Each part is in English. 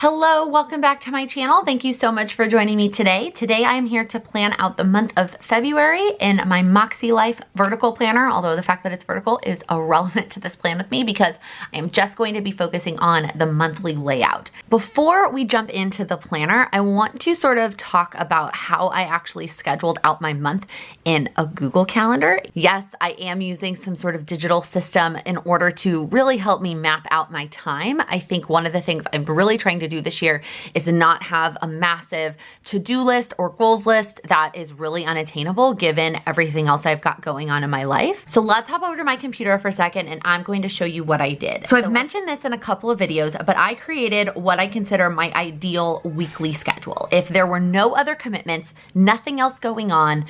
Hello, welcome back to my channel. Thank you so much for joining me today. Today I am here to plan out the month of February in my Makse Life vertical planner, although the fact that it's vertical is irrelevant to this plan with me because I am just going to be focusing on the monthly layout. Before we jump into the planner, I want to sort of talk about how I actually scheduled out my month in a Google Calendar. Yes, I am using some sort of digital system in order to really help me map out my time. I think one of the things I'm really trying to do this year is to not have a massive to-do list or goals list that is really unattainable given everything else I've got going on in my life. So let's hop over to my computer for a second and I'm going to show you what I did. So I've mentioned this in a couple of videos, but I created what I consider my ideal weekly schedule. If there were no other commitments, nothing else going on,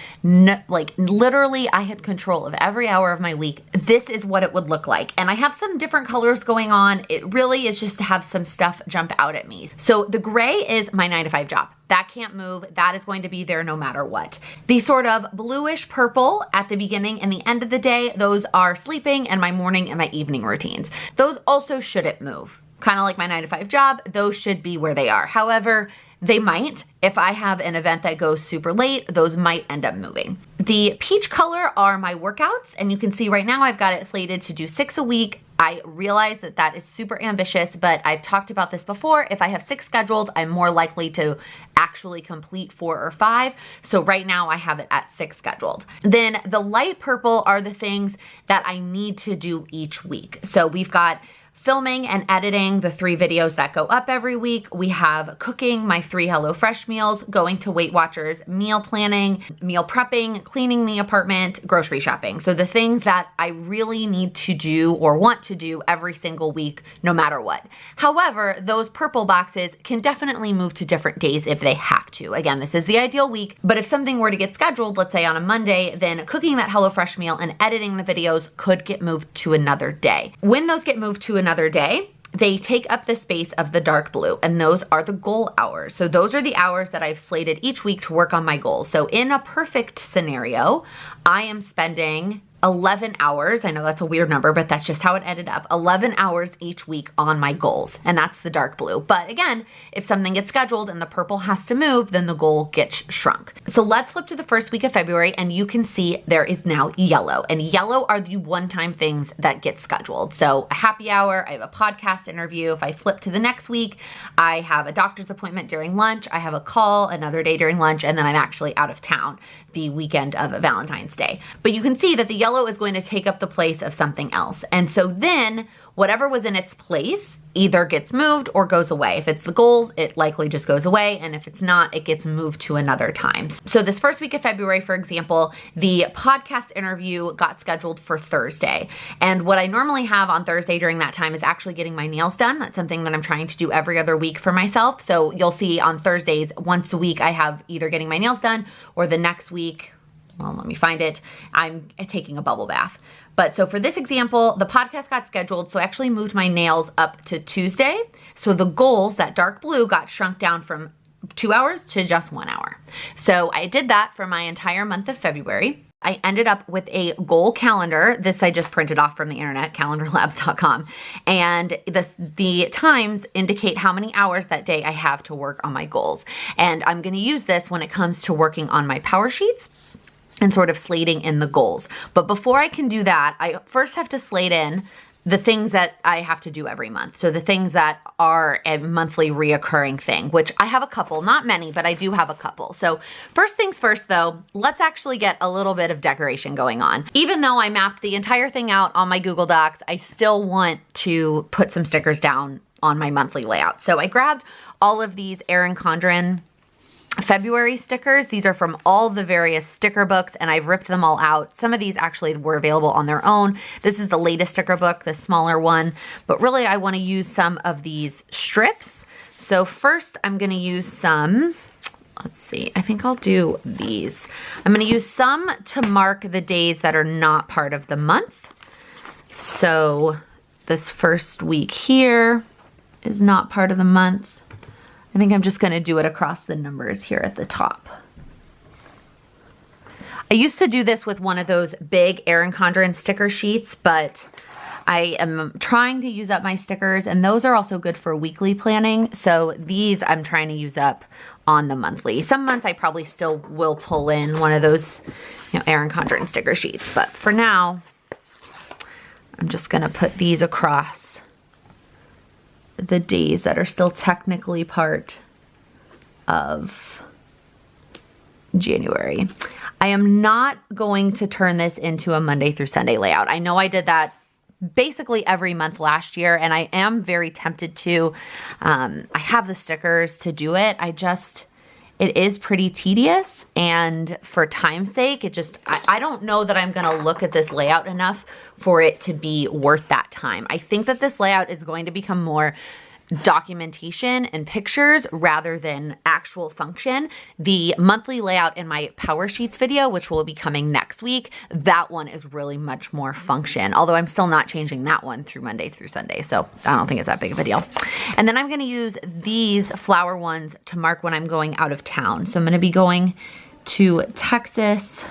like literally I had control of every hour of my week, this is what it would look like. And I have some different colors going on. It really is just to have some stuff jump out at me. So the gray is my 9-to-5 job. That can't move. That is going to be there no matter what. The sort of bluish purple at the beginning and the end of the day, those are sleeping and my morning and my evening routines. Those also shouldn't move. Kind of like my 9-to-5 job, those should be where they are. However, they might. If I have an event that goes super late, those might end up moving. The peach color are my workouts, and you can see right now I've got it slated to do 6 a week. I realize that that is super ambitious, but I've talked about this before. If I have 6 scheduled, I'm more likely to actually complete 4 or 5. So right now I have it at 6 scheduled. Then the light purple are the things that I need to do each week. So we've got filming and editing the 3 videos that go up every week. We have cooking my 3 HelloFresh meals, going to Weight Watchers, meal planning, meal prepping, cleaning the apartment, grocery shopping. So the things that I really need to do or want to do every single week, no matter what. However, those purple boxes can definitely move to different days if they have to. Again, this is the ideal week, but if something were to get scheduled, let's say on a Monday, then cooking that HelloFresh meal and editing the videos could get moved to another day. When those get moved to another day, they take up the space of the dark blue, and those are the goal hours. So those are the hours that I've slated each week to work on my goals. So in a perfect scenario, I am spending 11 hours. I know that's a weird number, but that's just how it ended up. 11 hours each week on my goals, and that's the dark blue. But again, if something gets scheduled and the purple has to move, then the goal gets shrunk. So let's flip to the first week of February, and you can see there is now yellow, and yellow are the one-time things that get scheduled. So a happy hour, I have a podcast interview. If I flip to the next week, I have a doctor's appointment during lunch, I have a call another day during lunch, and then I'm actually out of town the weekend of Valentine's Day. But you can see that the yellow is going to take up the place of something else. And so then whatever was in its place either gets moved or goes away. If it's the goals, it likely just goes away. And if it's not, it gets moved to another time. So this first week of February, for example, the podcast interview got scheduled for Thursday. And what I normally have on Thursday during that time is actually getting my nails done. That's something that I'm trying to do every other week for myself. So you'll see on Thursdays, once a week, I have either getting my nails done or the next week, well, let me find it, I'm taking a bubble bath. But so for this example, the podcast got scheduled, so I actually moved my nails up to Tuesday. So the goals, that dark blue, got shrunk down from 2 hours to just 1 hour. So I did that for my entire month of February. I ended up with a goal calendar. This I just printed off from the internet, calendarlabs.com. And the times indicate how many hours that day I have to work on my goals. And I'm going to use this when it comes to working on my power sheets and sort of slating in the goals. But before I can do that, I first have to slate in the things that I have to do every month. So the things that are a monthly reoccurring thing, which I have a couple, not many, but I do have a couple. So first things first though, let's actually get a little bit of decoration going on. Even though I mapped the entire thing out on my Google Docs, I still want to put some stickers down on my monthly layout. So I grabbed all of these Erin Condren February stickers. These are from all the various sticker books and I've ripped them all out. Some of these actually were available on their own. This is the latest sticker book, the smaller one, but really I want to use some of these strips. So first I'm going to use some, let's see, I think I'll do these. I'm going to use some to mark the days that are not part of the month. So this first week here is not part of the month. I think I'm just going to do it across the numbers here at the top. I used to do this with one of those big Erin Condren sticker sheets, but I am trying to use up my stickers, and those are also good for weekly planning. So these I'm trying to use up on the monthly. Some months I probably still will pull in one of those, Erin Condren sticker sheets. But for now, I'm just going to put these across the days that are still technically part of January. I am not going to turn this into a Monday through Sunday layout. I know I did that basically every month last year, and I am very tempted to. I have the stickers to do it. It is pretty tedious, and for time's sake, I don't know that I'm gonna look at this layout enough for it to be worth that time. I think that this layout is going to become more documentation and pictures rather than actual function. The monthly layout in my Power Sheets video, which will be coming next week, that one is really much more function, although I'm still not changing that one through Monday through Sunday, so I don't think it's that big of a deal. And then I'm going to use these flower ones to mark when I'm going out of town. So I'm going to be going to Texas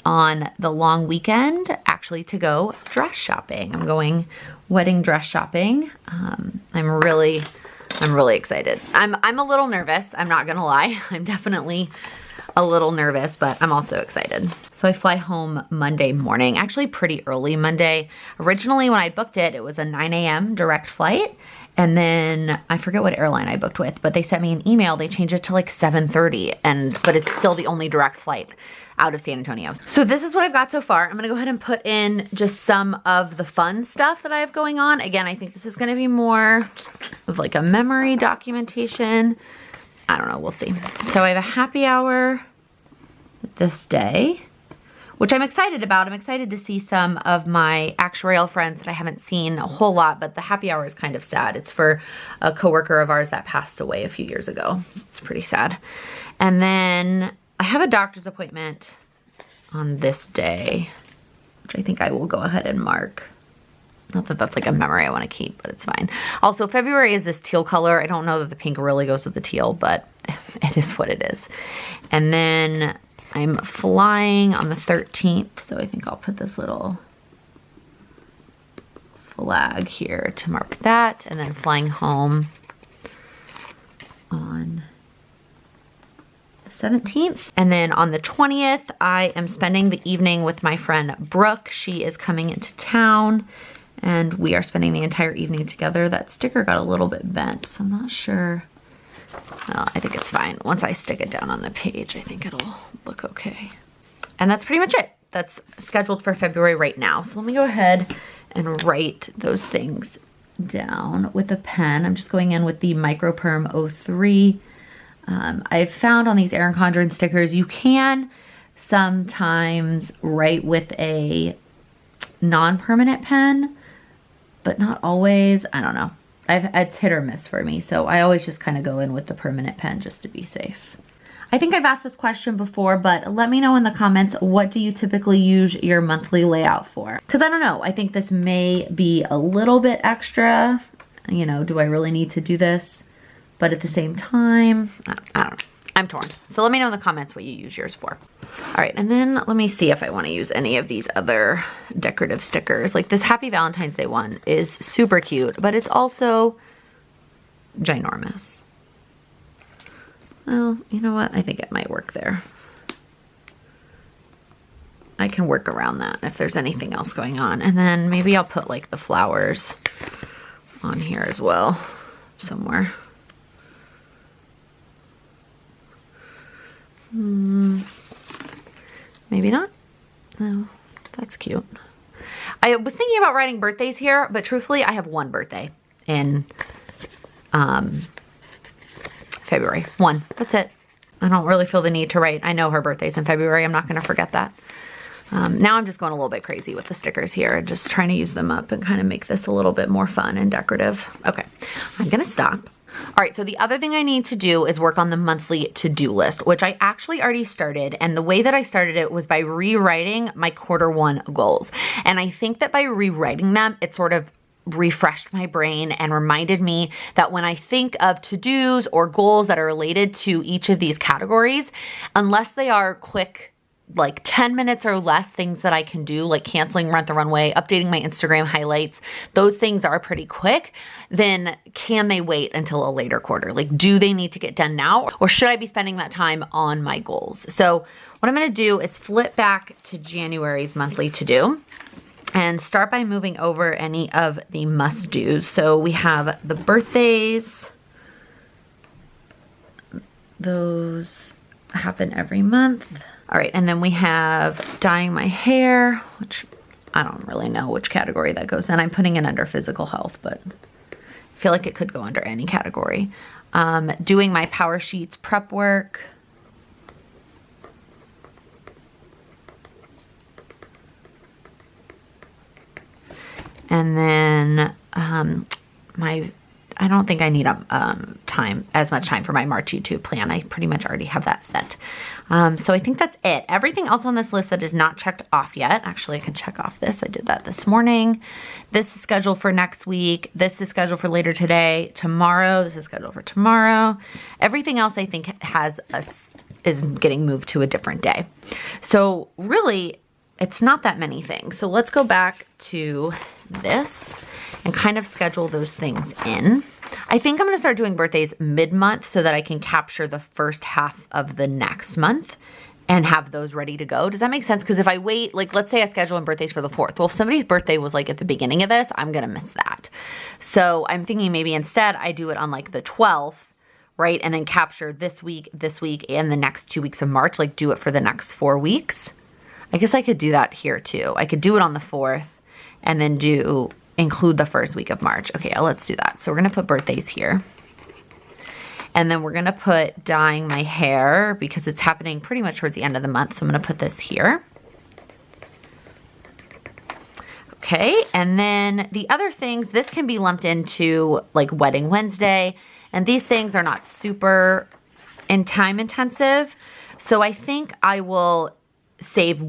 on the long weekend, actually, to go dress shopping. I'm going wedding dress shopping. I'm really excited. I'm a little nervous. I'm not gonna lie. I'm definitely a little nervous, but I'm also excited. So I fly home Monday morning, actually pretty early Monday. Originally when I booked it, it was a 9 a.m. direct flight. And then I forget what airline I booked with, but they sent me an email. They changed it to like 7:30, but it's still the only direct flight out of San Antonio. So this is what I've got so far. I'm gonna go ahead and put in just some of the fun stuff that I have going on. Again, I think this is gonna be more of like a memory documentation. I don't know, we'll see. So I have a happy hour this day, which I'm excited about. I'm excited to see some of my actuarial friends that I haven't seen a whole lot, but the happy hour is kind of sad. It's for a coworker of ours that passed away a few years ago. It's pretty sad. And then I have a doctor's appointment on this day, which I think I will go ahead and mark. Not that that's like a memory I want to keep, but it's fine. Also, February is this teal color. I don't know that the pink really goes with the teal, but it is what it is. And then I'm flying on the 13th, so I think I'll put this little flag here to mark that, and then flying home on the 17th. And then on the 20th, I am spending the evening with my friend Brooke. She is coming into town, and we are spending the entire evening together. That sticker got a little bit bent, so I'm not sure. I think it's fine. Once I stick it down on the page, I think it'll look okay. And that's pretty much it. That's scheduled for February right now. So let me go ahead and write those things down with a pen. I'm just going in with the Microperm 03. I've found on these Erin Condren stickers, you can sometimes write with a non-permanent pen, but not always. I don't know. It's hit or miss for me, so I always just kind of go in with the permanent pen just to be safe. I think I've asked this question before, but let me know in the comments, what do you typically use your monthly layout for? Because I don't know, I think this may be a little bit extra. You know, do I really need to do this? But at the same time, I don't know. I'm torn. So let me know in the comments what you use yours for. All right, and then let me see if I want to use any of these other decorative stickers. Like this Happy Valentine's Day one is super cute, but it's also ginormous. Well, you know what? I think it might work there. I can work around that if there's anything else going on. And then maybe I'll put like the flowers on here as well somewhere. Maybe not. No, that's cute. I was thinking about writing birthdays here, but truthfully, I have one birthday in February. One. That's it. I don't really feel the need to write. I know her birthday's in February. I'm not going to forget that. Now I'm just going a little bit crazy with the stickers here, just trying to use them up and kind of make this a little bit more fun and decorative. Okay, I'm going to stop. All right, so the other thing I need to do is work on the monthly to-do list, which I actually already started. And the way that I started it was by rewriting my Q1 goals. And I think that by rewriting them, it sort of refreshed my brain and reminded me that when I think of to-dos or goals that are related to each of these categories, unless they are quick like 10 minutes or less things that I can do, like canceling Rent the Runway, updating my Instagram highlights, those things are pretty quick, then can they wait until a later quarter? Like, do they need to get done now, or should I be spending that time on my goals? So what I'm gonna do is flip back to January's monthly to-do and start by moving over any of the must-dos. So we have the birthdays. Those happen every month. All right, and then we have dyeing my hair, which I don't really know which category that goes in. I'm putting it under physical health, but I feel like it could go under any category. Doing my power sheets prep work. And then I don't think I need as much time for my March YouTube plan. I pretty much already have that set. So I think that's it. Everything else on this list that is not checked off yet. Actually, I can check off this. I did that this morning. This is scheduled for next week. This is scheduled for later today. Tomorrow, this is scheduled for tomorrow. Everything else I think is getting moved to a different day. So really, it's not that many things. So let's go back to this and kind of schedule those things in. I think I'm gonna start doing birthdays mid-month so that I can capture the first half of the next month and have those ready to go. Does that make sense? Because if I wait, like let's say I schedule in birthdays for the 4th. Well, if somebody's birthday was like at the beginning of this, I'm gonna miss that. So I'm thinking maybe instead I do it on like the 12th, right? And then capture this week, and the next 2 weeks of March, like do it for the next 4 weeks. I guess I could do that here too. I could do it on the 4th and then include the first week of March. Okay, let's do that. So we're gonna put birthdays here. And then we're gonna put dyeing my hair because it's happening pretty much towards the end of the month. So I'm gonna put this here. Okay, and then the other things, this can be lumped into like Wedding Wednesday. And these things are not super time intensive. So I think I will save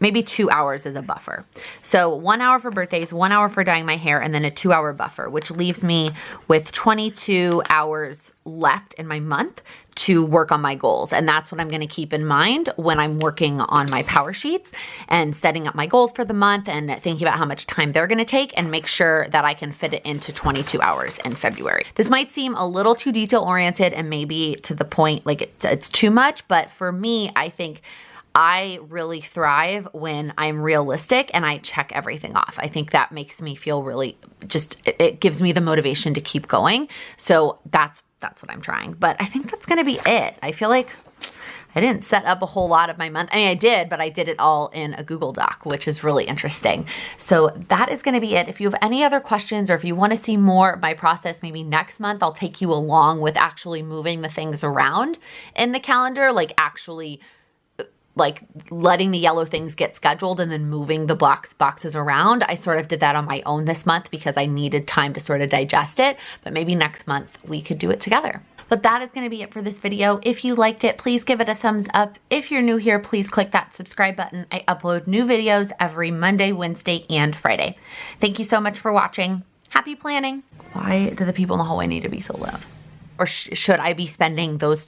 maybe 2 hours as a buffer. So 1 hour for birthdays, 1 hour for dyeing my hair, and then a 2-hour buffer, which leaves me with 22 hours left in my month to work on my goals. And that's what I'm gonna keep in mind when I'm working on my power sheets and setting up my goals for the month and thinking about how much time they're gonna take and make sure that I can fit it into 22 hours in February. This might seem a little too detail oriented and maybe to the point, like it's too much, but for me, I think I really thrive when I'm realistic and I check everything off. I think that makes me feel really it gives me the motivation to keep going. So that's what I'm trying. But I think that's gonna be it. I feel like I didn't set up a whole lot of my month. I mean, I did, but I did it all in a Google Doc, which is really interesting. So that is gonna be it. If you have any other questions or if you wanna see more of my process, maybe next month, I'll take you along with actually moving the things around in the calendar, like actually like letting the yellow things get scheduled and then moving the boxes around. I sort of did that on my own this month because I needed time to sort of digest it, but maybe next month we could do it together. But that is gonna be it for this video. If you liked it, please give it a thumbs up. If you're new here, please click that subscribe button. I upload new videos every Monday, Wednesday, and Friday. Thank you so much for watching. Happy planning. Why do the people in the hallway need to be so loud? Or should I be spending those